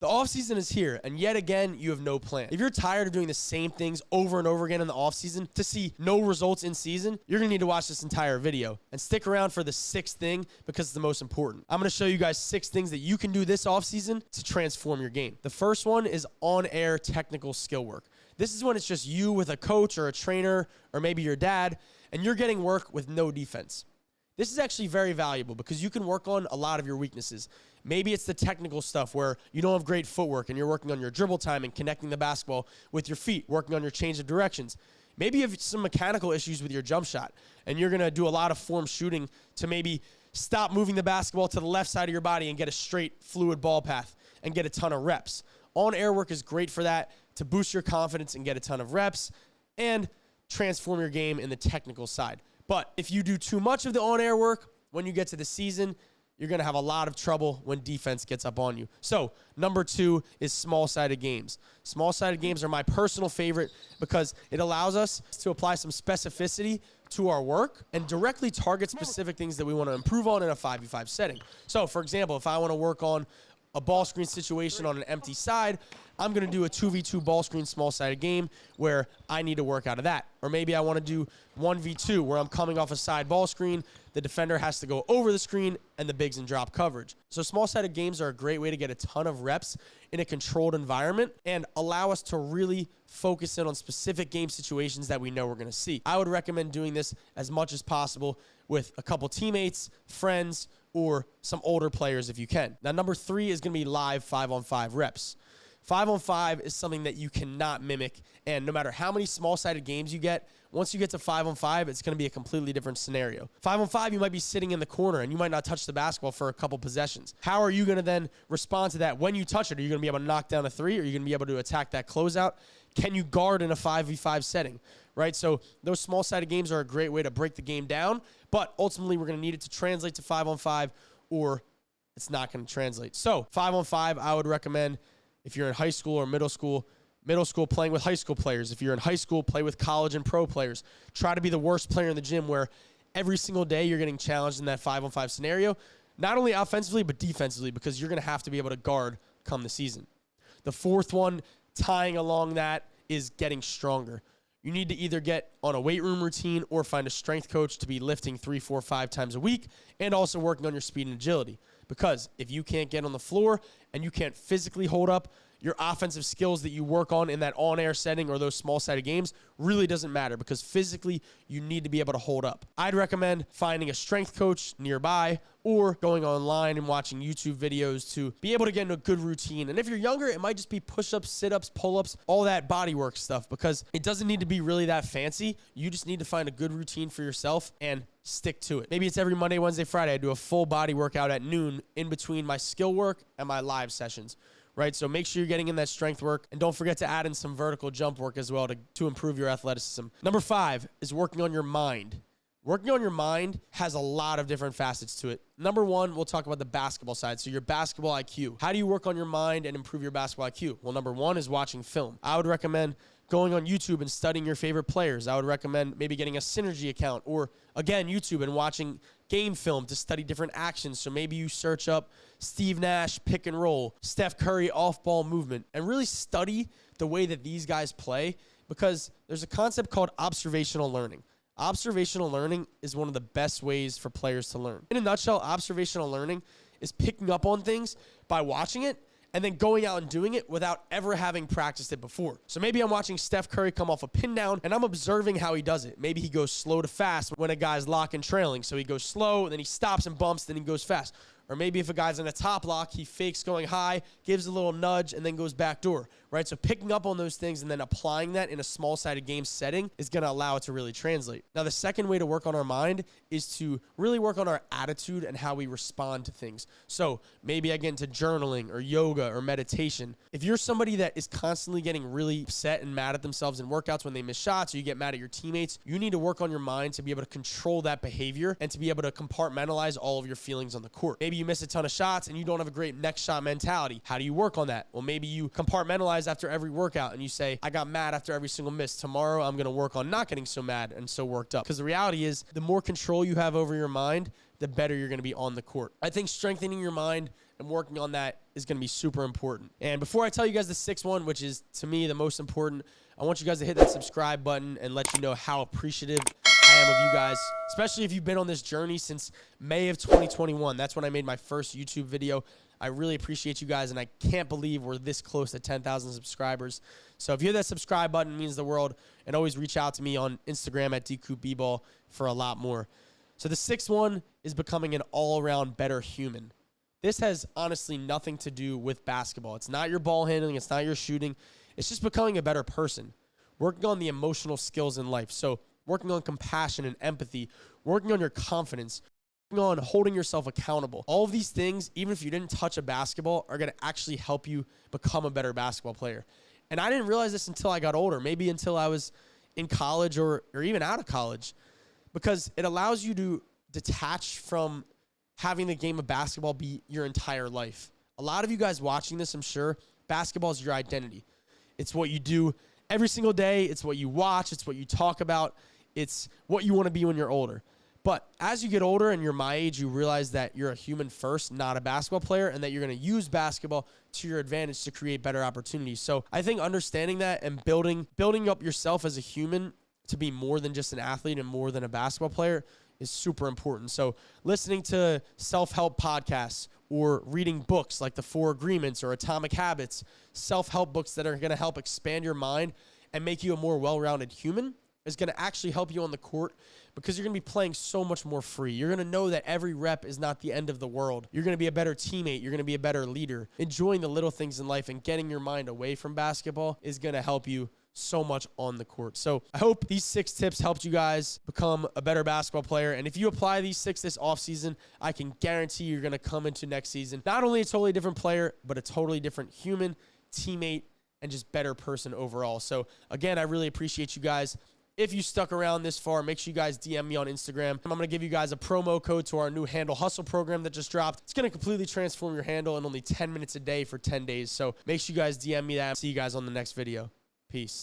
The offseason is here, and yet again, you have no plan. If you're tired of doing the same things over and over again in the offseason to see no results in season, you're going to need to watch this entire video and stick around for the sixth thing because it's the most important. I'm going to show you guys 6 things that you can do this offseason to transform your game. The first one is on-air technical skill work. This is when it's just you with a coach or a trainer or maybe your dad, and you're getting work with no defense. This is actually very valuable because you can work on a lot of your weaknesses. Maybe it's the technical stuff where you don't have great footwork and you're working on your dribble time and connecting the basketball with your feet, working on your change of directions. Maybe you have some mechanical issues with your jump shot and you're going to do a lot of form shooting to maybe stop moving the basketball to the left side of your body and get a straight, fluid ball path and get a ton of reps. On-air work is great for that, to boost your confidence and get a ton of reps and transform your game in the technical side. But if you do too much of the on-air work, when you get to the season, you're going to have a lot of trouble when defense gets up on you. So number 2 is small-sided games. Small-sided games are my personal favorite because it allows us to apply some specificity to our work and directly target specific things that we want to improve on in a 5v5 setting. So for example, if I want to work on a ball screen situation on an empty side, I'm going to do a 2v2 ball screen small-sided game where I need to work out of that. Or maybe I want to do 1v2 where I'm coming off a side ball screen, the defender has to go over the screen, and the bigs and drop coverage. So small-sided games are a great way to get a ton of reps in a controlled environment and allow us to really focus in on specific game situations that we know we're going to see. I would recommend doing this as much as possible with a couple teammates, friends, or some older players if you can. Now, number 3 is going to be live 5-on-5 reps. 5-on-5 is something that you cannot mimic, and no matter how many small-sided games you get, once you get to 5-on-5, it's going to be a completely different scenario. 5-on-5, you might be sitting in the corner, and you might not touch the basketball for a couple possessions. How are you going to then respond to that when you touch it? Are you going to be able to knock down a 3? Are you going to be able to attack that closeout? Can you guard in a 5v5 setting, right? So those small-sided games are a great way to break the game down, but ultimately we're going to need it to translate to 5-on-5, or it's not going to translate. So 5-on-5, I would recommend if you're in high school or middle school playing with high school players. If you're in high school, play with college and pro players. Try to be the worst player in the gym where every single day you're getting challenged in that 5-on-5 scenario, not only offensively but defensively, because you're going to have to be able to guard come the season. The 4th one, tying along that, is getting stronger. You need to either get on a weight room routine or find a strength coach to be lifting 3, 4, 5 times a week and also working on your speed and agility. Because if you can't get on the floor and you can't physically hold up, your offensive skills that you work on in that on-air setting or those small-sided games really doesn't matter because physically you need to be able to hold up. I'd recommend finding a strength coach nearby or going online and watching YouTube videos to be able to get into a good routine. And if you're younger, it might just be push-ups, sit-ups, pull-ups, all that bodywork stuff because it doesn't need to be really that fancy. You just need to find a good routine for yourself and stick to it. Maybe it's every Monday, Wednesday, Friday. I do a full body workout at noon in between my skill work and my live sessions. Right? So make sure you're getting in that strength work and don't forget to add in some vertical jump work as well to improve your athleticism. Number 5 is working on your mind. Working on your mind has a lot of different facets to it. Number 1, we'll talk about the basketball side. So your basketball IQ. How do you work on your mind and improve your basketball IQ? Well, number 1 is watching film. I would recommend going on YouTube and studying your favorite players. I would recommend maybe getting a Synergy account or, again, YouTube and watching game film to study different actions. So maybe you search up Steve Nash pick and roll, Steph Curry off-ball movement, and really study the way that these guys play because there's a concept called observational learning. Observational learning is one of the best ways for players to learn. In a nutshell, observational learning is picking up on things by watching it and then going out and doing it without ever having practiced it before. So maybe I'm watching Steph Curry come off a pin down and I'm observing how he does it. Maybe he goes slow to fast when a guy's lock and trailing. So he goes slow, then he stops and bumps, then he goes fast. Or maybe if a guy's in a top lock, he fakes going high, gives a little nudge, and then goes back door, right? So picking up on those things and then applying that in a small-sided game setting is going to allow it to really translate. Now, the second way to work on our mind is to really work on our attitude and how we respond to things. So maybe I get into journaling or yoga or meditation. If you're somebody that is constantly getting really upset and mad at themselves in workouts when they miss shots or you get mad at your teammates, you need to work on your mind to be able to control that behavior and to be able to compartmentalize all of your feelings on the court. Maybe you miss a ton of shots and you don't have a great next shot mentality. How do you work on that? Well, maybe you compartmentalize after every workout and you say, I got mad after every single miss. Tomorrow, I'm going to work on not getting so mad and so worked up. Because the reality is, the more control you have over your mind, the better you're going to be on the court. I think strengthening your mind and working on that is going to be super important. And before I tell you guys the sixth one, which is to me the most important, I want you guys to hit that subscribe button and let you know how appreciative I am of you guys, especially if you've been on this journey since May of 2021. That's when I made my first YouTube video. I really appreciate you guys, and I can't believe we're this close to 10,000 subscribers. So if you hit that subscribe button, it means the world, and always reach out to me on Instagram at dcoopbball for a lot more. So the sixth one is becoming an all-around better human. This has honestly nothing to do with basketball. It's not your ball handling. It's not your shooting. It's just becoming a better person, working on the emotional skills in life. So working on compassion and empathy, working on your confidence, working on holding yourself accountable. All of these things, even if you didn't touch a basketball, are going to actually help you become a better basketball player. And I didn't realize this until I got older, maybe until I was in college or even out of college, because it allows you to detach from having the game of basketball be your entire life. A lot of you guys watching this, I'm sure, basketball is your identity. It's what you do every single day. It's what you watch. It's what you talk about. It's what you want to be when you're older. But as you get older and you're my age, you realize that you're a human first, not a basketball player, and that you're going to use basketball to your advantage to create better opportunities. So I think understanding that and building up yourself as a human to be more than just an athlete and more than a basketball player is super important. So listening to self-help podcasts or reading books like The 4 Agreements or Atomic Habits, self-help books that are going to help expand your mind and make you a more well-rounded human is going to actually help you on the court, because you're going to be playing so much more free. You're going to know that every rep is not the end of the world. You're going to be a better teammate. You're going to be a better leader. Enjoying the little things in life and getting your mind away from basketball is going to help you so much on the court. So I hope these 6 tips helped you guys become a better basketball player. And if you apply these 6 this offseason, I can guarantee you're going to come into next season not only a totally different player, but a totally different human, teammate, and just better person overall. So again, I really appreciate you guys. If you stuck around this far, make sure you guys DM me on Instagram. I'm going to give you guys a promo code to our new Handle Hustle program that just dropped. It's going to completely transform your handle in only 10 minutes a day for 10 days. So make sure you guys DM me that. See you guys on the next video. Peace.